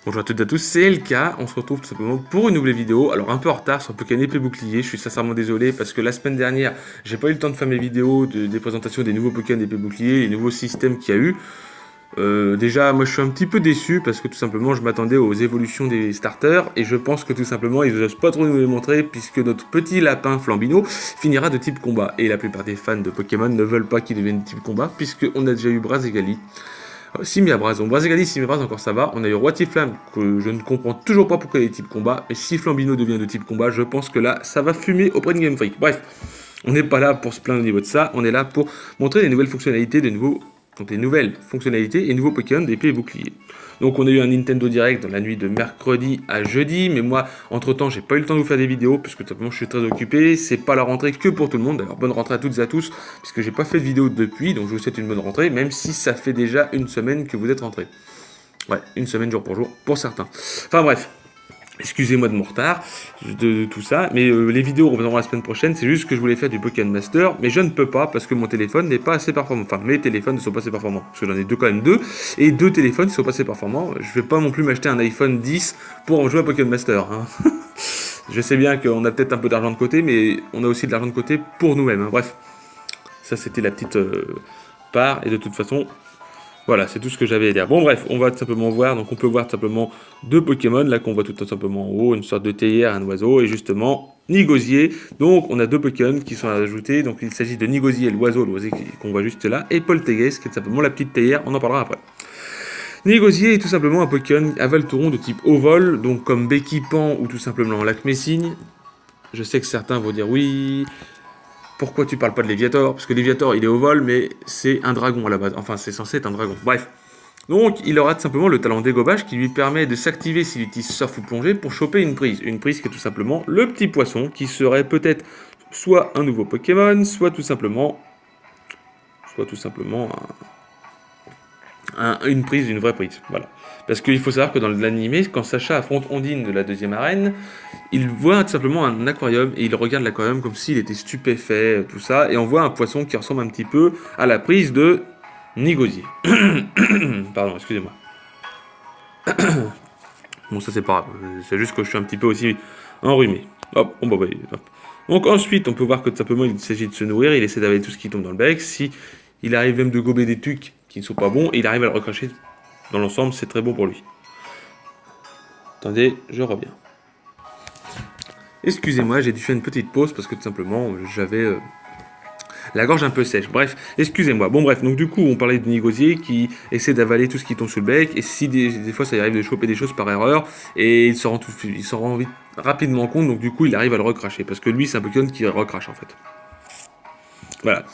Bonjour à toutes et à tous, c'est LK, on se retrouve tout simplement pour une nouvelle vidéo, alors un peu en retard sur Pokémon épée bouclier, je suis sincèrement désolé parce que la semaine dernière j'ai pas eu le temps de faire mes vidéos des présentations des nouveaux Pokémon épée bouclier, les nouveaux systèmes qu'il y a eu. Déjà moi je suis un petit peu déçu parce que tout simplement je m'attendais aux évolutions des starters et je pense que tout simplement ils osent pas trop nous les montrer puisque notre petit lapin Flambino finira de type combat et la plupart des fans de Pokémon ne veulent pas qu'il devienne de type combat puisqu'on a déjà eu Brazzegali. Simiabras, donc Brazzegali, Simiabras encore ça va. On a eu Roi Flamme que je ne comprends toujours pas pourquoi il est type combat. Mais si Flambino devient de type combat, je pense que là ça va fumer auprès de Game Freak. Bref, on n'est pas là pour se plaindre au niveau de ça. On est là pour montrer les nouvelles fonctionnalités donc les nouvelles fonctionnalités et nouveaux Pokémon d'épée et bouclier. Donc on a eu un Nintendo Direct dans la nuit de mercredi à jeudi, mais moi entre temps j'ai pas eu le temps de vous faire des vidéos puisque tout simplement je suis très occupé, c'est pas la rentrée que pour tout le monde, alors bonne rentrée à toutes et à tous, puisque j'ai pas fait de vidéo depuis, donc je vous souhaite une bonne rentrée, même si ça fait déjà une semaine que vous êtes rentrés. Ouais, une semaine jour pour certains. Enfin bref. Excusez-moi de mon retard, de tout ça, mais les vidéos reviendront la semaine prochaine, c'est juste que je voulais faire du Pokémon Master, mais je ne peux pas parce que mon téléphone n'est pas assez performant. Enfin, mes téléphones ne sont pas assez performants, parce que j'en ai quand même deux, et deux téléphones qui sont pas assez performants. Je vais pas non plus m'acheter un iPhone 10 pour jouer à Pokémon Master. Hein. Je sais bien qu'on a peut-être un peu d'argent de côté, mais on a aussi de l'argent de côté pour nous-mêmes. Hein. Bref, ça c'était la petite part, et de toute façon, voilà, c'est tout ce que j'avais à dire. Bon bref, on va tout simplement voir, donc on peut voir tout simplement deux Pokémon, là qu'on voit tout simplement en haut, une sorte de théière, un oiseau, et justement Nigosier. Donc on a deux Pokémon qui sont ajoutés, donc il s'agit de Nigosier, l'oiseau qu'on voit juste là, et Poltegeist, qui est tout simplement la petite théière, on en parlera après. Nigosier est tout simplement un Pokémon à Valtouron de type haut vol, donc comme Béquipan ou tout simplement Lac-Messine. Je sais que certains vont dire oui, pourquoi tu parles pas de Léviator? Parce que Léviator, il est au vol, mais c'est un dragon à la base. Enfin, c'est censé être un dragon. Bref. Donc, il aura tout simplement le talent dégobage qui lui permet de s'activer s'il utilise surf ou plongée pour choper une prise. Une prise qui est tout simplement le petit poisson, qui serait peut-être soit un nouveau Pokémon, soit tout simplement une prise, une vraie prise. Voilà. Parce qu'il faut savoir que dans l'animé, quand Sacha affronte Ondine de la deuxième arène, il voit tout simplement un aquarium et il regarde l'aquarium comme s'il était stupéfait, tout ça, et on voit un poisson qui ressemble un petit peu à la prise de Nigosier. Pardon, excusez-moi. Bon, ça c'est pas grave, c'est juste que je suis un petit peu aussi enrhumé. Hop, on va voir. Donc ensuite, on peut voir que tout simplement il s'agit de se nourrir, il essaie d'avaler tout ce qui tombe dans le bec. Si il arrive même de gober des trucs qui ne sont pas bons, et il arrive à le recracher dans l'ensemble, c'est très bon pour lui. Attendez, je reviens. Excusez-moi, j'ai dû faire une petite pause parce que tout simplement j'avais la gorge un peu sèche. Bref, excusez-moi. Bon bref, donc du coup on parlait de Nigosier qui essaie d'avaler tout ce qui tombe sur le bec et si des fois ça lui arrive de choper des choses par erreur et il s'en rend rapidement compte, donc du coup il arrive à le recracher parce que lui c'est un Pokémon qui recrache en fait. Voilà.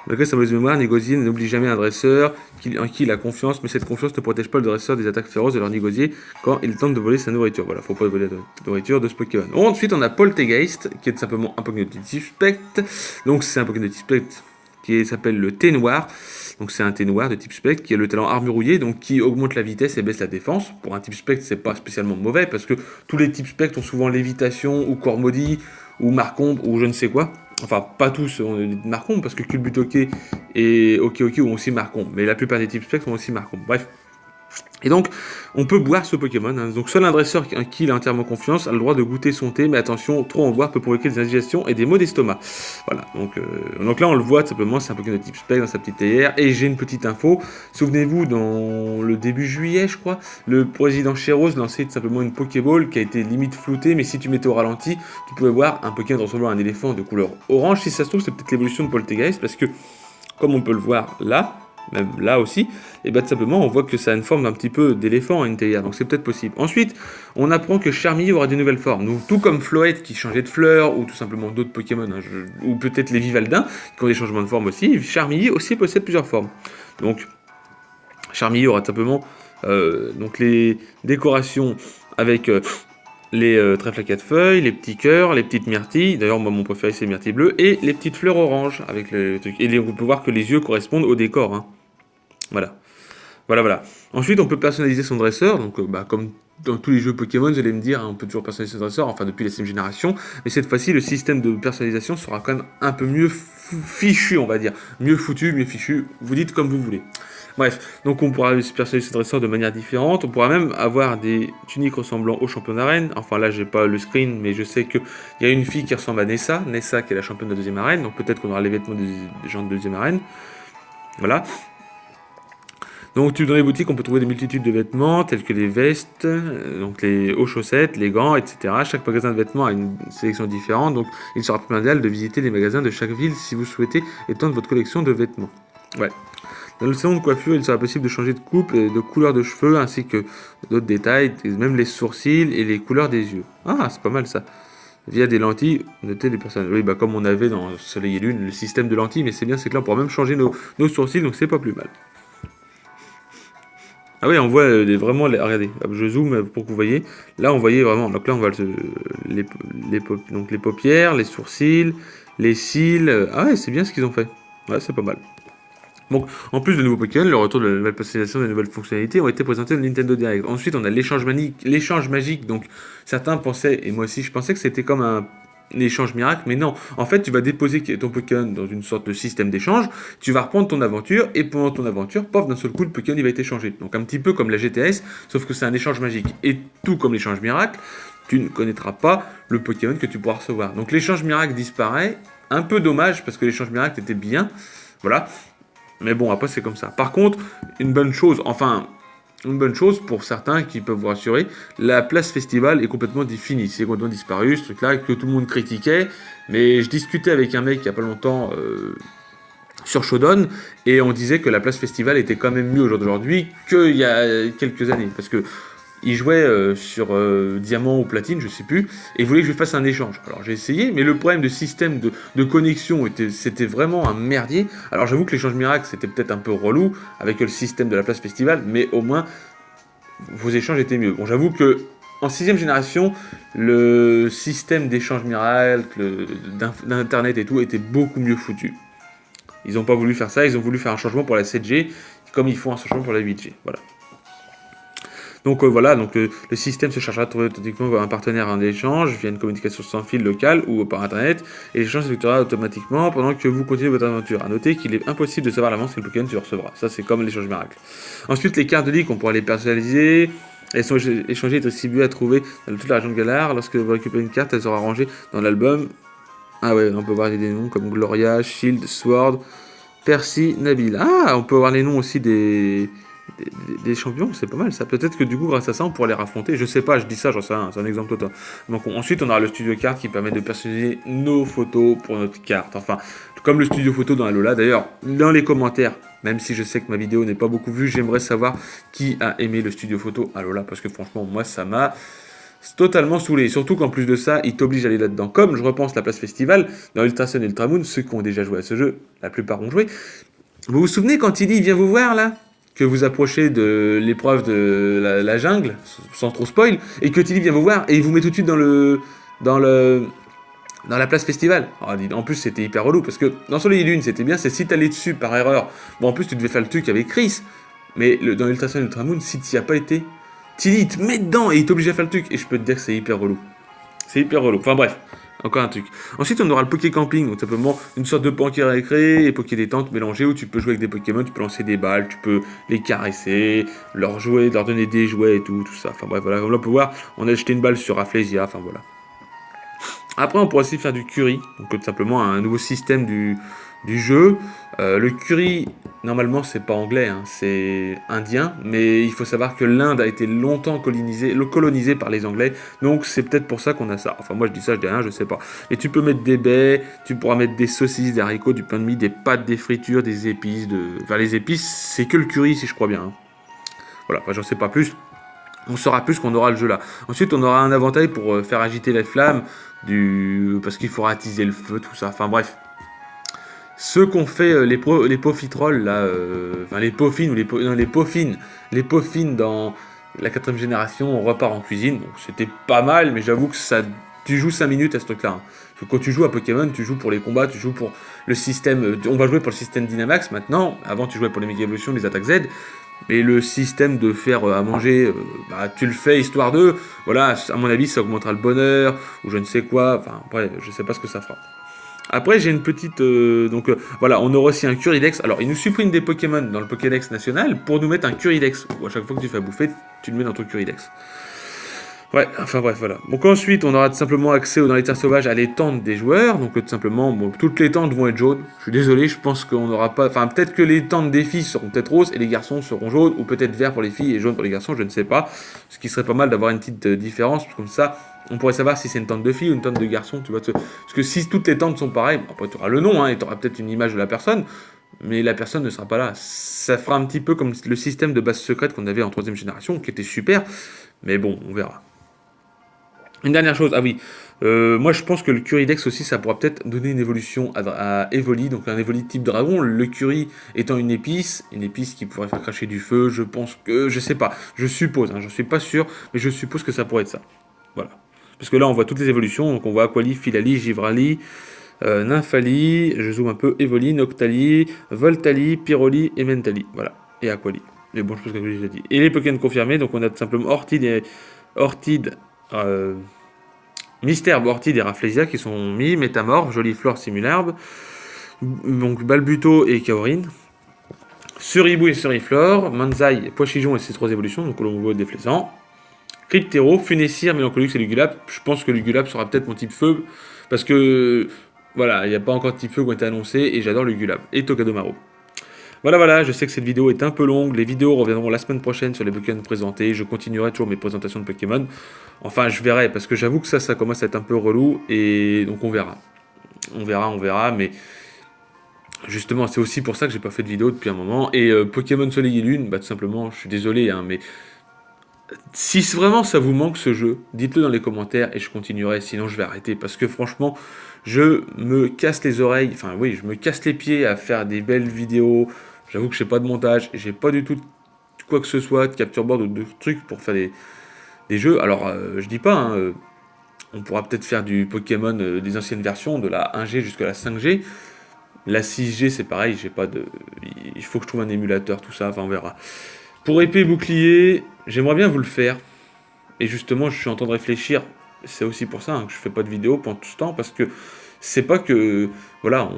Malgré sa mauvaise mémoire, Nigosier n'oublie jamais un dresseur en qui il a confiance, mais cette confiance ne protège pas le dresseur des attaques féroces de leur Nigosier quand il tente de voler sa nourriture. Voilà, faut pas voler la nourriture de ce Pokémon. Ensuite, on a Poltegeist, qui est tout simplement un Pokémon de type Spectre. Donc, c'est un Pokémon de type Spectre qui s'appelle le thé noir. Donc, c'est un thé noir de type Spectre qui a le talent armurouillé, donc qui augmente la vitesse et baisse la défense. Pour un type Spectre, c'est pas spécialement mauvais parce que tous les types Spectre ont souvent lévitation ou corps maudit ou marcombre ou je ne sais quoi. Enfin, pas tous ont Marcombe, parce que Culbutoke et Oki ont aussi Marcombe. Mais la plupart des types Spectre ont aussi Marcombe. Bref. Et donc, on peut boire ce Pokémon. Hein. Donc, seul un dresseur en qui il a entièrement confiance a le droit de goûter son thé. Mais attention, trop en boire peut provoquer des indigestions et des maux d'estomac. Voilà. Donc là, on le voit tout simplement. C'est un Pokémon de type Spectre dans sa petite théière. Et j'ai une petite info. Souvenez-vous, dans le début juillet, je crois, le président Chéros lançait tout simplement une Pokéball qui a été limite floutée. Mais si tu mettais au ralenti, tu pouvais voir un Pokémon ressemblant à un éléphant de couleur orange. Si ça se trouve, c'est peut-être l'évolution de Poltegeist. Parce que, comme on peut le voir là, même là aussi, et bien tout simplement on voit que ça a une forme d'un petit peu d'éléphant à une théière, donc c'est peut-être possible. Ensuite, on apprend que Charmille aura des nouvelles formes, donc tout comme Floette qui changeait de fleur, ou tout simplement d'autres Pokémon, hein, ou peut-être les Vivaldins qui ont des changements de forme aussi, Charmille aussi possède plusieurs formes. Donc Charmille aura tout simplement donc les décorations avec les trèfles à 4 feuilles, les petits cœurs, les petites myrtilles. D'ailleurs, moi, mon préféré, c'est les myrtilles bleues. Et les petites fleurs oranges. Avec le truc. Et on peut voir que les yeux correspondent au décor. Hein. Voilà. Voilà. Ensuite, on peut personnaliser son dresseur. Donc, comme dans tous les jeux Pokémon, vous allez me dire, hein, on peut toujours personnaliser son dresseur. Enfin, depuis la 6ème génération. Mais cette fois-ci, le système de personnalisation sera quand même un peu mieux fichu, on va dire. Mieux foutu, mieux fichu. Vous dites comme vous voulez. Bref, donc on pourra personnaliser ce dresseur de manière différente. On pourra même avoir des tuniques ressemblant aux champions d'arène. Enfin là, j'ai pas le screen, mais je sais qu'il y a une fille qui ressemble à Nessa. Nessa qui est la championne de deuxième arène. Donc peut-être qu'on aura les vêtements des gens de deuxième arène. Voilà. Donc dans les boutiques, on peut trouver des multitudes de vêtements, tels que les vestes, donc les hauts chaussettes, les gants, etc. Chaque magasin de vêtements a une sélection différente. Donc il sera primordial de visiter les magasins de chaque ville si vous souhaitez étendre votre collection de vêtements. Ouais. Dans le salon de coiffure, il sera possible de changer de coupe et de couleur de cheveux, ainsi que d'autres détails, même les sourcils et les couleurs des yeux. Ah, c'est pas mal ça. Via des lentilles, notez les personnes. Oui, bah comme on avait dans Soleil et Lune, le système de lentilles, mais c'est bien, c'est que là, on pourra même changer nos sourcils, donc c'est pas plus mal. Ah oui, on voit vraiment, regardez, je zoome pour que vous voyez. Là, on voyait vraiment, donc là, on voit donc les paupières, les sourcils, les cils. Ah ouais, c'est bien ce qu'ils ont fait. Ouais, c'est pas mal. Donc, en plus de nouveaux Pokémon, le retour de la nouvelle personnalisation et de nouvelles fonctionnalités ont été présentés au Nintendo Direct. Ensuite, on a l'échange magique. Donc, certains pensaient, et moi aussi je pensais que c'était comme un échange miracle, mais non. En fait, tu vas déposer ton Pokémon dans une sorte de système d'échange, tu vas reprendre ton aventure, et pendant ton aventure, pof, d'un seul coup, le Pokémon il va être échangé. Donc, un petit peu comme la GTS, sauf que c'est un échange magique. Et tout comme l'échange miracle, tu ne connaîtras pas le Pokémon que tu pourras recevoir. Donc, l'échange miracle disparaît. Un peu dommage, parce que l'échange miracle était bien. Voilà. Mais bon, après, c'est comme ça. Par contre, une bonne chose pour certains qui peuvent vous rassurer, la place festival est complètement finie. C'est complètement disparu, ce truc-là, que tout le monde critiquait. Mais je discutais avec un mec il n'y a pas longtemps sur Shodan, et on disait que la place festival était quand même mieux aujourd'hui qu'il y a quelques années. Parce que il jouait sur diamant ou platine, je sais plus, et il voulait que je fasse un échange. Alors j'ai essayé, mais le problème de système de connexion, c'était vraiment un merdier. Alors j'avoue que l'échange miracle, c'était peut-être un peu relou, avec le système de la place festival, mais au moins, vos échanges étaient mieux. Bon, j'avoue que en 6ème génération, le système d'échange miracle, d'internet et tout, était beaucoup mieux foutu. Ils n'ont pas voulu faire ça, ils ont voulu faire un changement pour la 7G, comme ils font un changement pour la 8G. Voilà. Donc voilà, donc le système se chargera de trouver automatiquement un partenaire en échange via une communication sans fil locale ou par internet, et l'échange s'effectuera automatiquement pendant que vous continuez votre aventure. A noter qu'il est impossible de savoir à l'avance quel Pokémon tu recevras. Ça, c'est comme l'échange miracle. Ensuite, les cartes de ligue, on pourra les personnaliser. Elles sont échangées et distribuées à trouver dans toute la région de Galar. Lorsque vous récupérez une carte, elle sera rangée dans l'album. Ah ouais, on peut voir des noms comme Gloria, Shield, Sword, Percy, Nabil. Ah, on peut voir les noms aussi des champions, c'est pas mal ça. Peut-être que du coup, grâce à ça, on pourra les raffronter. Je sais pas, je dis ça, j'en sais rien, c'est un exemple total. Donc ensuite, on aura le studio carte qui permet de personnaliser nos photos pour notre carte. Enfin, comme le studio photo dans Alola. D'ailleurs, dans les commentaires, même si je sais que ma vidéo n'est pas beaucoup vue, j'aimerais savoir qui a aimé le studio photo Alola, parce que franchement, moi, ça m'a totalement saoulé. Surtout qu'en plus de ça, il t'oblige à aller là-dedans. Comme je repense la place festival, dans Ultra Sun et Ultra Moon, ceux qui ont déjà joué à ce jeu, la plupart ont joué. Vous vous souvenez quand il dit vient vous voir là, que vous approchez de l'épreuve de la jungle, sans trop spoil, et que Tilly vient vous voir et il vous met tout de suite dans la place festival. En plus, c'était hyper relou parce que dans Soleil et Lune, c'était bien, c'est si t'allais dessus par erreur. Bon, en plus, tu devais faire le truc avec Chris, mais dans Ultra Sun et Ultra Moon, si t'y as pas été, Tilly il te met dedans et il t'oblige à faire le truc. Et je peux te dire que c'est hyper relou. C'est hyper relou. Enfin bref. Encore un truc. Ensuite, on aura le Poké Camping, donc simplement une sorte de Poké Récré et Poké Détente mélangés où tu peux jouer avec des Pokémon, tu peux lancer des balles, tu peux les caresser, leur jouer, leur donner des jouets et tout ça. Enfin bref, voilà. Comme là, on peut voir, on a jeté une balle sur Rafflesia, enfin voilà. Après, on pourra aussi faire du curry, donc tout simplement un nouveau système du jeu. Le curry, normalement, c'est pas anglais, hein, c'est indien, mais il faut savoir que l'Inde a été longtemps colonisée par les Anglais, donc c'est peut-être pour ça qu'on a ça. Enfin, moi je dis ça, je dis rien, je sais pas. Et tu peux mettre des baies, tu pourras mettre des saucisses, des haricots, du pain de mie, des pâtes, des fritures, des épices. Enfin, les épices, c'est que le curry, si je crois bien. Hein. Voilà, enfin, j'en sais pas plus. On saura plus qu'on aura le jeu là. Ensuite, on aura un avantage pour faire agiter les flammes, parce qu'il faudra attiser le feu, tout ça. Enfin bref. Ceux qu'ont fait les Pofitrolls, là, enfin les Pofines, ou les Pofines dans la 4ème génération, on repart en cuisine. Donc c'était pas mal, mais j'avoue que tu joues 5 minutes à ce truc-là. Hein. Parce que quand tu joues à Pokémon, tu joues pour les combats, tu joues pour le système. On va jouer pour le système Dynamax maintenant. Avant, tu jouais pour les Méga Évolutions, les attaques Z. Mais le système de faire à manger, tu le fais histoire de. Voilà, à mon avis, ça augmentera le bonheur, ou je ne sais quoi. Enfin, après, je sais pas ce que ça fera. Après, j'ai une petite... voilà, on aura aussi un Curidex. Alors, il nous supprime des Pokémon dans le Pokédex national pour nous mettre un Curidex. Où à chaque fois que tu fais à bouffer, tu le mets dans ton Curidex. Ouais, enfin bref, voilà. Donc ensuite, on aura tout simplement accès dans les terres sauvages à l'étente des joueurs. Donc tout simplement, bon, toutes les tentes vont être jaunes. Je suis désolé, je pense qu'on n'aura pas... Enfin, peut-être que les tentes des filles seront peut-être roses et les garçons seront jaunes. Ou peut-être vert pour les filles et jaune pour les garçons, je ne sais pas. Ce qui serait pas mal d'avoir une petite différence. Comme ça, on pourrait savoir si c'est une tente de filles ou une tente de garçons. Tu vois, parce que si toutes les tentes sont pareilles, bon, après tu auras le nom, hein, et tu auras peut-être une image de la personne. Mais la personne ne sera pas là. Ça fera un petit peu comme le système de base secrète qu'on avait en 3ème génération, qui était super. Mais bon, on verra. Une dernière chose, ah oui, moi je pense que le Curidex aussi, ça pourra peut-être donner une évolution à Evoli, donc un Evoli type dragon, le Curie étant une épice qui pourrait faire cracher du feu, je pense que, je sais pas, je suppose, hein, j'en suis pas sûr, mais je suppose que ça pourrait être ça. Voilà. Parce que là on voit toutes les évolutions, donc on voit Aquali, Philali, Givrali, Nymphali, je zoome un peu, Evoli, Noctali, Voltali, Pyroli et Mentali, voilà, et Aquali. Mais bon, je pense que j'ai déjà dit. Et les Pokémon confirmés, donc on a tout simplement Ortide, Mystère, Ortide et Rafflesia qui sont mis, Métamorphe, Joliflore, Simularbe, donc Balbuto et Kaorin, Suribou et Suriflore, Manzai, Poichijon et ses 3 évolutions, donc Colombo et Déflaissant, Cryptero, Funessir, Mélancoliux et Lugulap. Je pense que Lugulap sera peut-être mon type feu, parce que voilà, il n'y a pas encore de type feu qui ont été annoncés, et j'adore Lugulap, et Tokadomaru. Voilà, je sais que cette vidéo est un peu longue, les vidéos reviendront la semaine prochaine sur les Pokémon présentés, je continuerai toujours mes présentations de Pokémon, enfin je verrai, parce que j'avoue que ça commence à être un peu relou, et donc on verra, mais justement c'est aussi pour ça que j'ai pas fait de vidéo depuis un moment, et Pokémon Soleil et Lune, bah tout simplement, je suis désolé, hein, mais si vraiment ça vous manque ce jeu, dites-le dans les commentaires, et je continuerai, sinon je vais arrêter, parce que franchement, je me casse les oreilles, enfin oui, je me casse les pieds à faire des belles vidéos. J'avoue que je n'ai pas de montage, j'ai pas du tout quoi que ce soit, de capture board ou de trucs pour faire des jeux. Alors, je dis pas, hein, on pourra peut-être faire du Pokémon des anciennes versions, de la 1G jusqu'à la 5G. La 6G, c'est pareil, j'ai pas de... Il faut que je trouve un émulateur, tout ça, enfin on verra. Pour épée et bouclier, j'aimerais bien vous le faire. Et justement, je suis en train de réfléchir. C'est aussi pour ça, hein, que je fais pas de vidéo pendant tout ce temps, parce que c'est pas que... Voilà,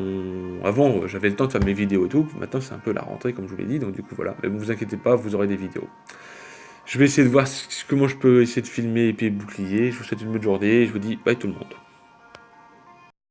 avant, j'avais le temps de faire mes vidéos et tout. Maintenant, c'est un peu la rentrée, comme je vous l'ai dit. Donc, du coup, voilà. Mais ne vous inquiétez pas, vous aurez des vidéos. Je vais essayer de voir comment je peux essayer de filmer épée et bouclier. Je vous souhaite une bonne journée. Et je vous dis bye tout le monde.